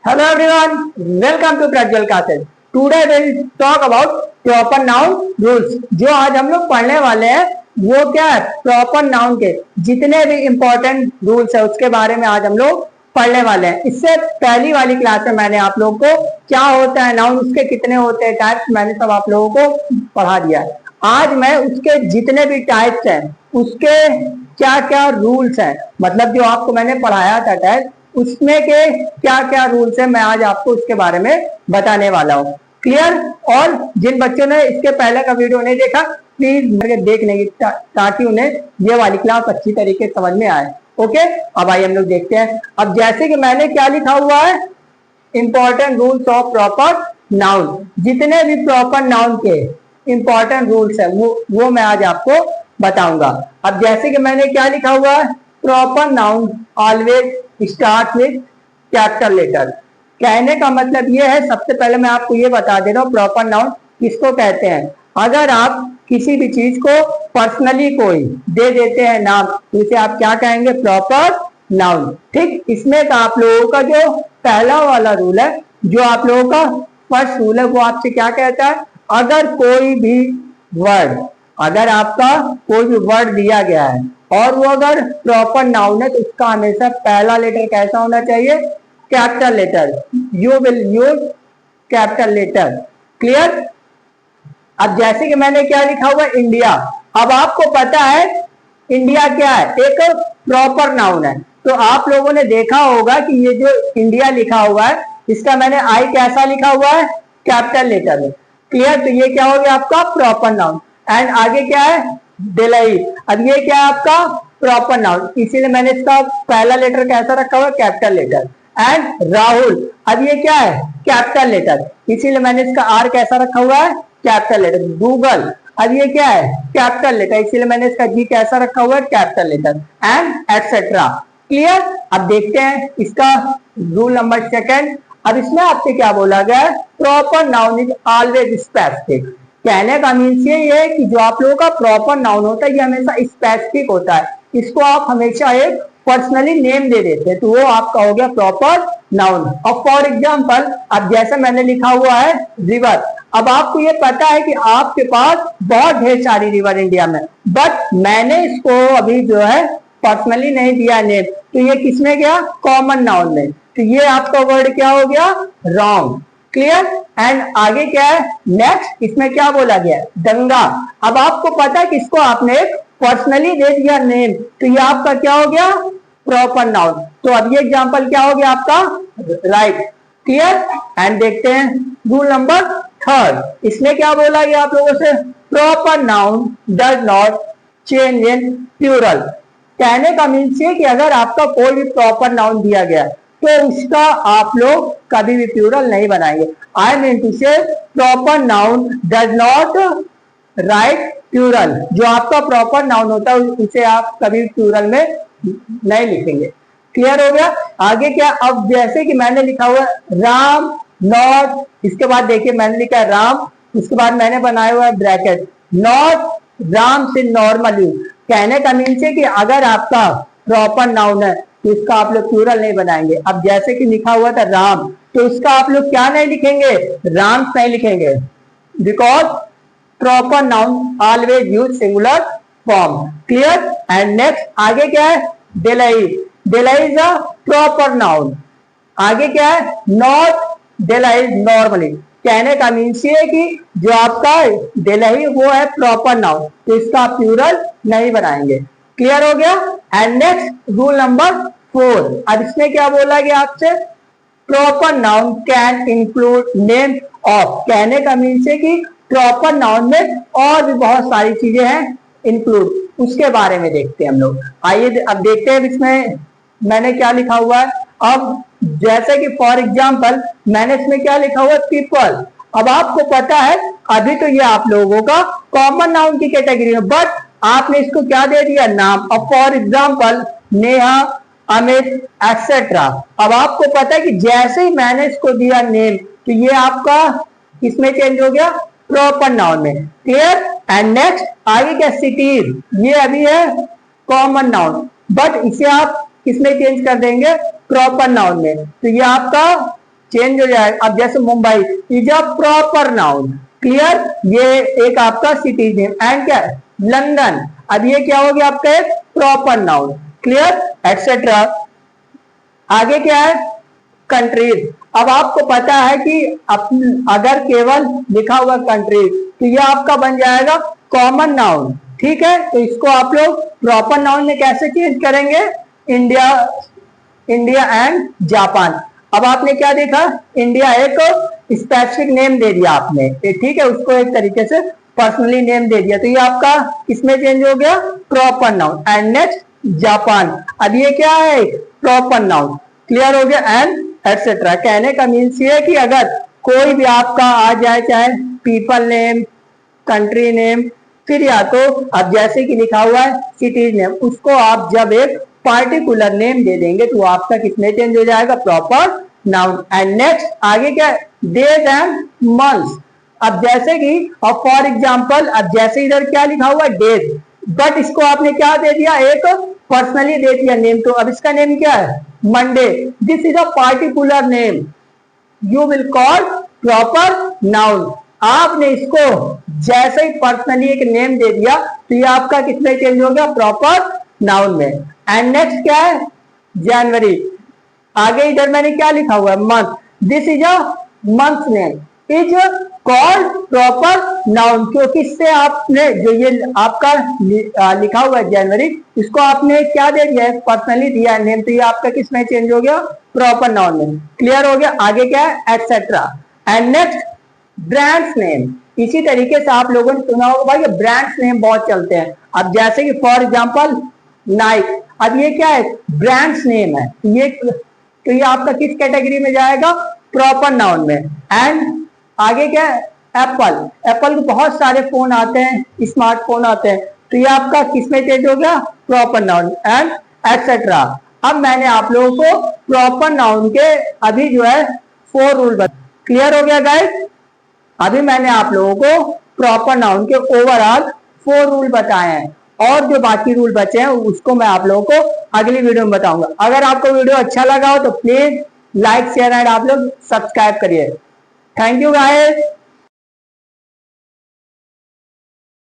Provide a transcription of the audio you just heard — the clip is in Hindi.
Hello everyone, welcome to Prajwal Classes. Today we will talk about proper noun rules. जो आज हम लोग पढ़ने वाले हैं वो क्या है, प्रॉपर नाउन के जितने भी इम्पोर्टेंट रूल्स है उसके बारे में आज हम लोग पढ़ने वाले हैं। इससे पहली वाली क्लास में मैंने आप लोगों को क्या होता है नाउन, उसके कितने होते हैं टाइप्स, मैंने सब आप लोगों को पढ़ा दिया है। आज मैं उसके जितने भी टाइप्स हैं उसके क्या क्या रूल्स हैं, मतलब जो आपको मैंने पढ़ाया था टाइप उसमें के क्या क्या रूल्स है, मैं आज आपको उसके बारे में बताने वाला हूँ। क्लियर? और जिन बच्चों ने इसके पहले का वीडियो नहीं देखा प्लीज देखने की ताकि उन्हें ये वाली क्लास अच्छी तरीके से समझ में आए। ओके, अब आइए हम लोग देखते हैं। अब जैसे कि मैंने क्या लिखा हुआ है, important rules of proper noun, जितने भी प्रॉपर नाउन के इंपॉर्टेंट रूल्स है वो मैं आज आपको बताऊंगा। अब जैसे कि मैंने क्या लिखा हुआ है, proper noun always start with capital letter. कहने का मतलब ये है, सबसे पहले मैं आपको ये बता दे रहा हूँ प्रॉपर नाउन किसको कहते हैं। अगर आप किसी भी चीज को पर्सनली कोई दे देते हैं नाम तो इसे आप क्या कहेंगे, प्रॉपर नाउन। ठीक, इसमें का आप लोगों का जो पहला वाला रूल है, जो आप लोगों का फर्स्ट रूल है, वो आपसे क्या कहता है, अगर कोई भी वर्ड, अगर आपका कोई भी वर्ड दिया गया है और वो अगर प्रॉपर नाउन है तो उसका हमेशा पहला लेटर कैसा होना चाहिए, capital letter. You will use capital letter. Clear? अब जैसे कि मैंने क्या लिखा हुआ, इंडिया। अब आपको पता है इंडिया क्या है, एक प्रॉपर नाउन है। तो आप लोगों ने देखा होगा कि ये जो इंडिया लिखा हुआ है इसका मैंने आई कैसा लिखा हुआ है, कैपिटल लेटर में। क्लियर? तो ये क्या हो गया आपका प्रॉपर नाउन। एंड आगे क्या है, दिल्ली। अब ये क्या है आपका प्रॉपर नाउन, इसीलिए मैंने इसका पहला लेटर कैसा रखा हुआ है, कैपिटल लेटर। एंड राहुल, अब ये क्या है, कैपिटल लेटर, इसीलिए मैंने इसका आर कैसा रखा हुआ है, कैपिटल लेटर। गूगल, अब ये क्या है, कैपिटल लेटर, इसीलिए मैंने इसका जी कैसा रखा हुआ है, capital letter. And etcetera. Clear? अब देखते हैं इसका रूल नंबर सेकंड। अब इसमें आपसे क्या बोला गया है, proper noun is always specific. कहने का मीन्स ये है कि जो आप लोगों का प्रॉपर नाउन होता है ये हमेशा स्पेसिफिक होता है, इसको आप हमेशा एक पर्सनली नेम दे देते हैं तो वो आपका हो गया प्रॉपर नाउन। अब फॉर एग्जांपल, अब जैसे मैंने लिखा हुआ है रिवर। अब आपको ये पता है कि आपके पास बहुत ढेर सारी रिवर इंडिया में, बट मैंने इसको अभी जो है पर्सनली नहीं दिया नेम, तो ये किसमें गया, कॉमन नाउन में। तो ये आपका वर्ड क्या हो गया, रॉन्ग। क्लियर? एंड आगे क्या है नेक्स्ट, इसमें क्या बोला गया, गंगा। अब आपको पता है कि इसको आपने पर्सनली दे दिया नेम तो ये आपका क्या हो गया, प्रॉपर नाउन। तो अब ये एग्जांपल क्या हो गया आपका, राइट। क्लियर? एंड देखते हैं रूल नंबर थर्ड। इसमें क्या बोला गया आप लोगों से, proper noun does not change in plural. कहने का मीन्स ये कि अगर आपका कोई भी प्रॉपर नाउन दिया गया तो उसका आप लोग कभी भी प्लूरल नहीं बनाएंगे। I mean to say proper noun does not write plural. जो आपका प्रॉपर नाउन होता है उसे आप कभी प्लूरल में नहीं लिखेंगे। क्लियर हो गया? आगे क्या, अब जैसे कि मैंने लिखा हुआ राम नॉट, इसके बाद देखिए मैंने लिखा है राम, उसके बाद मैंने बनाया हुआ है ब्रैकेट, नॉट राम से नॉर्मल यूज। कहने का मीन्स है कि अगर आपका प्रॉपर नाउन है तो इसका आप लोग प्लूरल नहीं बनाएंगे। अब जैसे कि लिखा हुआ था राम, तो इसका आप लोग क्या नहीं लिखेंगे, राम नहीं लिखेंगे, because proper noun always use singular form. Clear? And next आगे क्या है, Delhi. Delhi is a proper noun. आगे क्या है, नॉट दिल्ली नॉर्मली। कहने का मीन्स ये कि जो आपका दिल्ली वो है प्रॉपर नाउन तो इसका प्लूरल नहीं बनाएंगे। क्लियर हो गया? And next rule number 4। अब इसमें क्या बोला गया आपसे, proper noun can include name of. कहने का मीन्स है कि प्रॉपर नाउन में और भी बहुत सारी चीजें हैं इंक्लूड, उसके बारे में देखते हैं हम लोग। आइए अब देखते हैं इसमें मैंने क्या लिखा हुआ है। अब जैसे कि फॉर एग्जांपल मैंने इसमें क्या लिखा हुआ है, पीपल। अब आपको पता है अभी तो ये आप लोगों का कॉमन नाउन की कैटेगरी है, बट आपने इसको क्या दे दिया, नाम। अब for example Neha, Amit etcetera. अब आपको पता है कि जैसे ही मैंने इसको दिया नेम तो ये आपका किसमें चेंज हो गया, प्रॉपर नाउन में। क्लियर? एंड नेक्स्ट आगे क्या, सिटीज, ये अभी है कॉमन नाउन, बट इसे आप किसमें चेंज कर देंगे, प्रॉपर नाउन में। तो ये आपका चेंज हो जाएगा। अब जैसे Mumbai is a proper noun, clear, ये एक आपका सिटी नेम। एंड क्या है, लंदन, अब ये क्या हो गया आपका एक प्रॉपर नाउन, क्लियर, एक्सेट्रा। आगे क्या है, कंट्रीज। अब आपको पता है कि अगर केवल लिखा हुआ कंट्रीज तो ये आपका बन जाएगा कॉमन नाउन, ठीक है। तो इसको आप लोग प्रॉपर नाउन में कैसे चेंज करेंगे, इंडिया, इंडिया एंड जापान। अब आपने क्या देखा, इंडिया एक स्पेसिफिक नेम दे दिया आपने, ठीक है, उसको एक तरीके से पर्सनली नेम दे दिया, तो ये आपका किसमें चेंज हो गया, proper noun. And next Japan, अब ये क्या है, प्रॉपर नाउन, क्लियर हो गया। एंड एक्सेट्रा, कहने का मीन्स ये है कि अगर कोई भी आपका आ जाए, चाहे पीपल नेम, कंट्री नेम, फिर या तो अब जैसे कि लिखा हुआ है सिटीज नेम, उसको आप जब एक पार्टिकुलर नेम दे देंगे तो आपका किसमें चेंज हो जाएगा, प्रॉपर नाउन। एंड नेक्स्ट आगे क्या, डेज एंड मंथ्स। अब जैसे कि अब फॉर एग्जांपल, अब जैसे इधर क्या लिखा हुआ डेज, बट इसको आपने क्या दे दिया, एक पर्सनली दे दिया नेम, तो अब इसका नेम क्या है, Monday. This is a particular name, you will call proper noun. आपने इसको जैसे ही पर्सनली एक नेम दे दिया तो ये आपका किसमें चेंज हो गया, प्रॉपर नाउन में। एंड नेक्स्ट क्या है, जनवरी। आगे इधर मैंने क्या लिखा हुआ है, month. This is a month name, is called proper noun, क्योंकि इससे आपने जो ये आपका लिखा हुआ है जनवरी, इसको आपने क्या दे दिया है, पर्सनली दिया है नेम, तो ये आपका किसमें चेंज हो गया, प्रॉपर नाउन में, क्लियर हो गया। आगे क्या है, etcetera. And next brands name. इसी तरीके से आप लोगों ने सुना होगा भाई, ब्रांड्स नेम बहुत चलते हैं। अब जैसे कि फॉर एग्जांपल नाइक, अब ये क्या है, ब्रांड्स नेम है, ये तो ये आपका किस कैटेगरी में जाएगा, प्रॉपर नाउन में। एंड आगे क्या है, एप्पल। एप्पल के बहुत सारे फोन आते हैं, स्मार्टफोन आते हैं, तो ये आपका किसमें चेंज हो गया, प्रॉपर नाउन। And etcetera. अब मैंने आप लोगों को प्रॉपर नाउन के अभी जो है 4 रूल बता, क्लियर हो गया गाइस। अभी मैंने आप लोगों को प्रॉपर नाउन के ओवरऑल 4 रूल बताए हैं, और जो बाकी रूल बचे हैं उसको मैं आप लोगों को अगली वीडियो में बताऊंगा। अगर आपको वीडियो अच्छा लगा हो तो प्लीज लाइक शेयर एंड आप लोग सब्सक्राइब करिए। Thank you guys.